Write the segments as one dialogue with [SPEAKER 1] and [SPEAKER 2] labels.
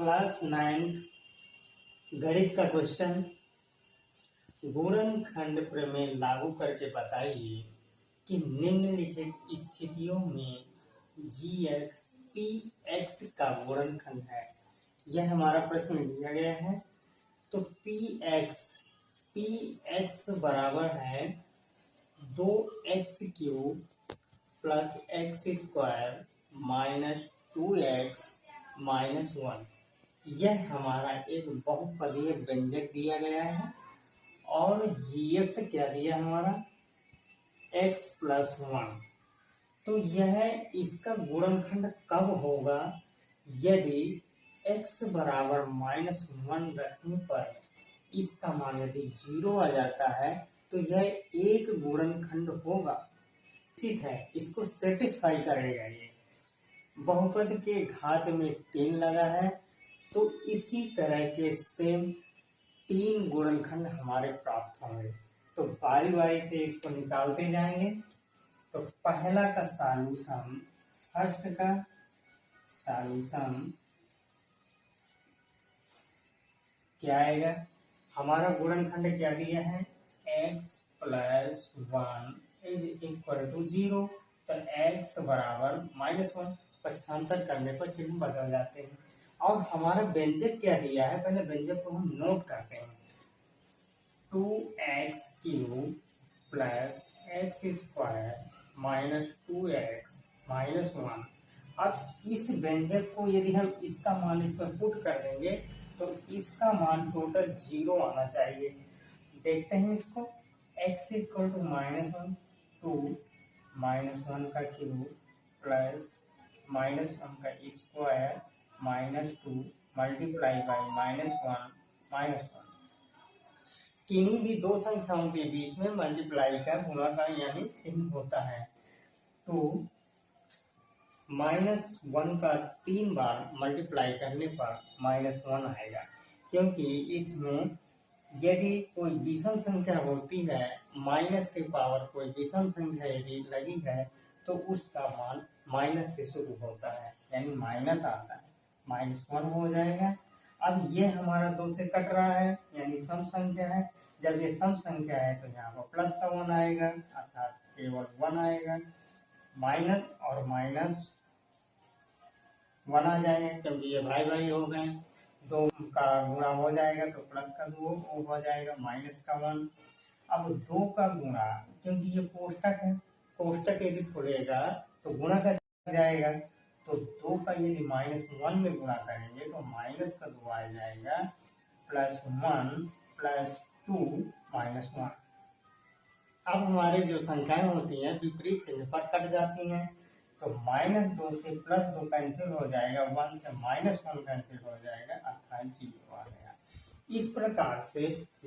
[SPEAKER 1] Class 9 गणित का question, गुणनखंड प्रमेय लागू करके बताइए कि निम्नलिखित स्थितियों में gx px का गुणनखंड है। यह हमारा प्रश्न दिया गया है। तो px बराबर है 2x³ plus x² minus 2x minus 1। यह हमारा एक बहुपदीय व्यंजक दिया गया है और gx क्या दिया हमारा x प्लस 1। तो यह इसका गुणनखंड कब होगा? यदि x बराबर -1 रखने पर इसका मान यदि 0 आ जाता है तो यह एक गुणनखंड होगा। निश्चित है, इसको सेटिस्फाई करेगा। ये बहुपद के घात में 3 लगा है, तो इसी तरह के सेम 3 गुणनखंड हमारे प्राप्त होंगे। तो बारी बारी से इसको निकालते जाएंगे। तो पहला का सॉल्यूशन, फर्स्ट का सॉल्यूशन क्या आएगा? हमारा गुणनखंड क्या दिया है? x plus 1 is equal to 0। तो x बराबर -1, पक्षांतर करने पर चिन्ह बदल जाते हैं। और हमारा व्यंजक क्या दिया है? पहले व्यंजक को हम नोट करते हैं। 2x³ plus x² minus 2x minus 1। अब इस व्यंजक को यदि हम इसका मान इस पर पुट कर देंगे तो इसका मान टोटल 0 आना चाहिए। देखते हैं इसको। x इक्वल टू -1, 2 -1 का क्यूब प्लस -1 का square minus 2 multiply by -1 minus 1। किन्हीं भी दो संख्याओं के बीच में मल्टीप्लाई का गुणा का यानी चिन्ह होता है। तो -1 का 3 बार मल्टीप्लाई करने पर -1 आएगा, क्योंकि इसमें यदि कोई विषम संख्या होती है, माइनस के पावर कोई विषम संख्या यदि लगी है तो उसका मान माइनस से शुरू होता है, यानी माइनस आता है, -1 हो जाएगा। अब ये हमारा 2 से कट रहा है, यानी सम संख्या है। जब ये सम संख्या है तो यहाँ पर प्लस का 1 आएगा, अर्थात केवल 1 आएगा। माइनस और माइनस 1 आ जाएगा, क्योंकि ये भाई भाई हो गए। 2 का गुणा हो जाएगा तो प्लस का 2 हो जाएगा, माइनस का 1। अब 2 का गुणा, क्योंकि ये कोष्टक है, कोष्टक यदि खुलेगा तो गुणा का जाएगा। तो 2 का यदि -1 में गुणा करेंगे तो माइनस का 2 आ जाएगा, प्लस 1 प्लस 2 माइनस 1। अब हमारे जो संख्याएं होती हैं विपरीत चिन्ह पर कट जाती हैं। तो -2 से +2 कैंसिल हो जाएगा, 1 से -1 कैंसिल हो जाएगा, अर्थात 0 आ गया। इस प्रकार से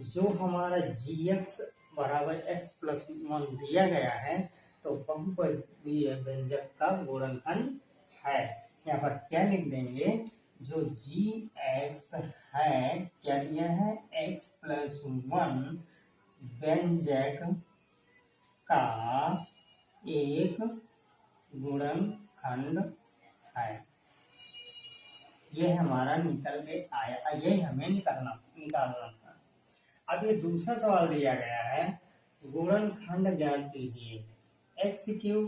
[SPEAKER 1] जो हमारा gx बराबर x प्लस 1 दिया गया है तो बहुपदीय व्यंजक का गुणनखंड है। यहाँ पर क्या लिख देंगे? जो gx है क्या दिया है? x प्लस 1 व्यंजक का एक गुणनखंड है। यह हमारा निकल के आया, यही हमें निकालना था। अब ये दूसरा सवाल दिया गया है, गुणनखंड ज्ञात कीजिए। x³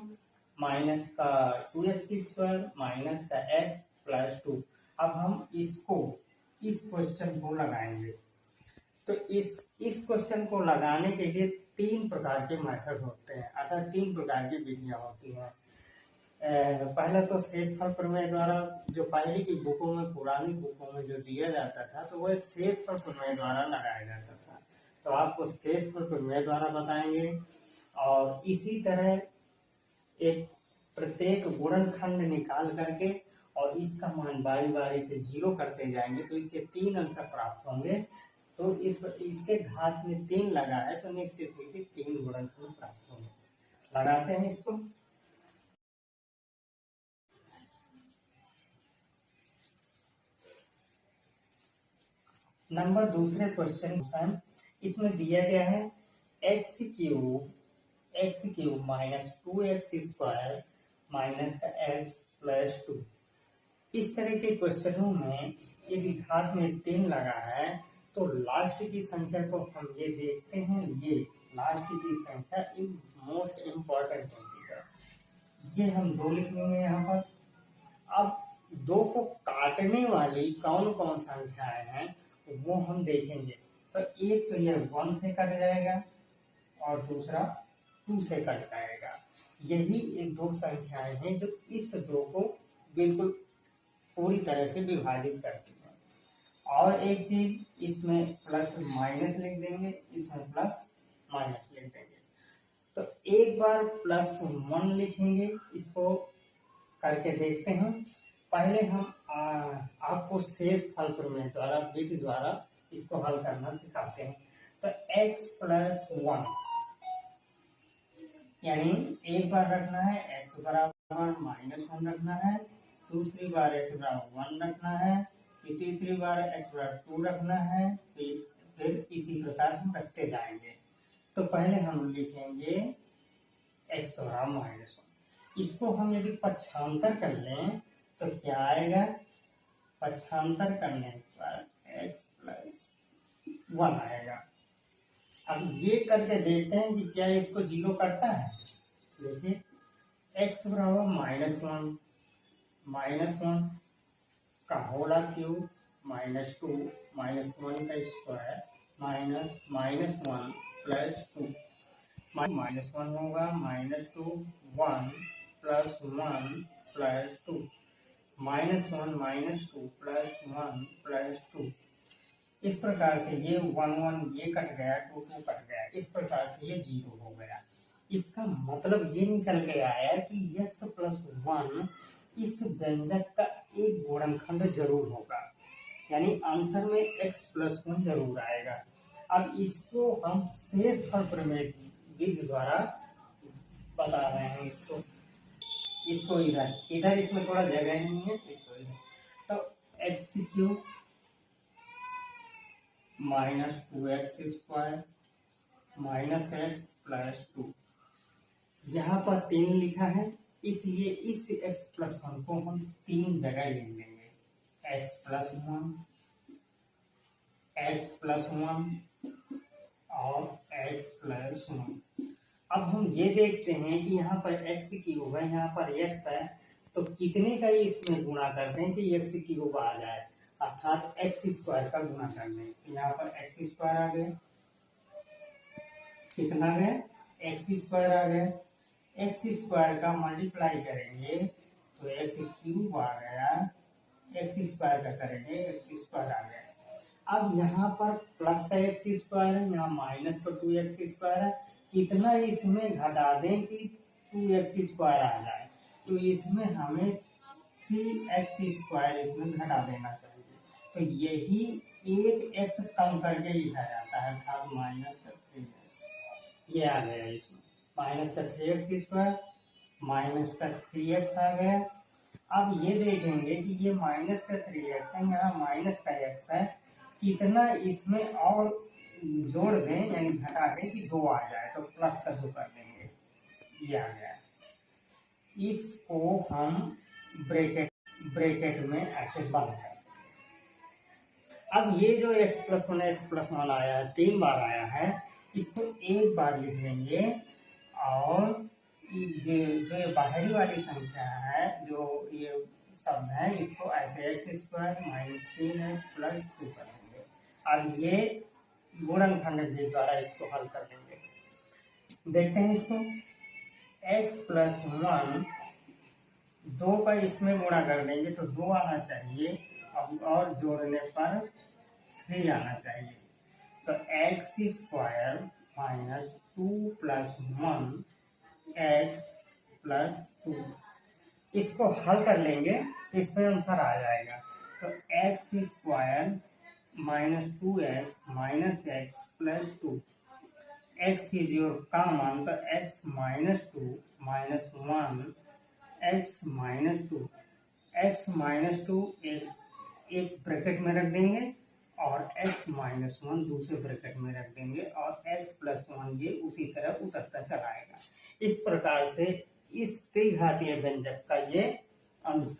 [SPEAKER 1] माइनस का 2x² माइनस का x प्लस 2। अब हम इस क्वेश्चन को लगाएंगे। तो इस क्वेश्चन को लगाने के लिए 3 प्रकार के मेथड होते हैं, अर्थात 3 प्रकार की विधियां होती हैं। पहला तो शेषफल प्रमेय द्वारा, जो पहले की बुकों में, पुरानी बुकों में जो दिया जाता था तो वह शेषफल प्रमेय द्वारा लगाया जाता था। तो आपको शेषफल प्रमेय द्वारा बताएंगे। और इसी तरह एक प्रत्येक गुणनखंड निकाल करके और इसका मान बारी बारी से 0 करते जाएंगे तो इसके 3 आंसर प्राप्त होंगे। तो इसके घात में 3 लगा है तो निश्चित ही कि 3 गुणनखंड प्राप्त होंगे। लगाते हैं इसको। नंबर दूसरे क्वेश्चन, इसमें दिया गया है x³ माइनस 2x² माइनस का x प्लस 2। इस तरह के क्वेश्चनों में यदि घात में 10 लगा है तो लास्ट की संख्या को हम ये देखते हैं, ये लास्ट की संख्या एक मोस्ट इम्पॉर्टेंट होती है, ये हम 2 लिख लेंगे यहाँ पर। अब 2 को काटने वाली कौन कौन संख्याएं हैं वो हम देखेंगे। तो एक तो यह 1 से कट जाएगा और दूसरा 2 से कट जाएगा। यही एक 2 संख्याएं हैं जो इस 2 को बिल्कुल पूरी तरह से विभाजित करती है। और एक चीज, इसमें प्लस माइनस लिख देंगे, इसमें प्लस माइनस लिख देंगे। तो एक बार +1 लिखेंगे, इसको करके देखते हैं। पहले हम आपको शेष फल प्रमेय द्वारा, विधि द्वारा इसको हल करना सिखाते हैं। तो x+1 यानी एक बार रखना है x बराबर -1 रखना है, दूसरी बार x बराबर 1 रखना है, फिर तीसरी बार x बराबर 2 रखना है, फिर इसी प्रकार हम रखते जाएंगे। तो पहले हम लिखेंगे x बराबर -1। इसको हम यदि पक्षांतर कर लें तो क्या आएगा, पक्षांतर करने पर x+1 आएगा। अब ये करके देखते हैं कि क्या इसको 0 करता है। देखिए x बराबर -1 का होल क्यूब -2 -1 का स्क्वायर -1 +2 -1 होगा -2 1 +1 +2 -1 -2 +1 +2। इस प्रकार से ये 1 ये कट गया, 2 कट गया, इस प्रकार से ये 0 हो गया। इसका मतलब ये निकल के आया कि x+1 इस व्यंजक का एक गुणनखंड जरूर होगा, यानी आंसर में x+1 जरूर आएगा। अब इसको हम शेष फल प्रमेय विधि द्वारा बता रहे हैं। इसको इधर इसमें थोड़ा जगह नहीं है, इसको इधर। तो x³ -2x² -x+2, यहाँ पर 3 लिखा है, इसलिए इस x+1 को हम 3 जगह लिख देंगे। x+1 और x+1। अब हम ये देखते हैं कि यहाँ पर x³ है, यहाँ पर x है, तो कितने का इसमें गुणा कर दें कि x³ आ जाए, अर्थात x² का गुणा कर दें। यहाँ पर x² आ गए, कितना गए, x² आ गए। x² का मल्टीप्लाई करेंगे तो x³ आ गया, x² का करेंगे x² आ गया। अब यहाँ पर प्लस का x² है, यहाँ माइनस का 2x² है, कितना इसमें घटा दें कि 2x² आ जाए, तो इसमें हमें 3x² इसमें घटा देना चाहिए। तो यही एक x कम करके लिखा जाता है, अर्थात -3x। ये आ गया, इसमें -3x² -3x आ गया। अब ये देखेंगे कि ये -3x है, यहाँ -x है, कितना इसमें और जोड़ दें यानी घटा दें कि 2 आ जाए, तो +2 कर देंगे, ये आ गया। इसको हम ब्रैकेट में ऐसे बंद कर। अब ये जो x+1 आया है, 3 बार आया है, इसको एक बार लिख लेंगे, और ये जो बाहरी वाली संख्या है, जो ये शब्द है, इसको ऐसे x² -3x+2 कर देंगे। अब ये गुणनखंड के द्वारा इसको हल कर देंगे। देखते हैं इसको, x+1 2 का इसमें गुणा कर देंगे तो 2 आना चाहिए, और जोड़ने पर 3 आना चाहिए। तो x² -2 + 1 x+2, इसको हल कर लेंगे तो इसमें आंसर आ जाएगा। तो x² -2x -x+2, x की जो कॉमन, तो x -2 -1 x -2 एक ब्रैकेट में रख देंगे, और x-1 दूसरे ब्रैकेट में रख देंगे, और x+1 ये उसी तरह उतरता चलाएगा। इस प्रकार से इस त्रिघातीय व्यंजक का ये अंश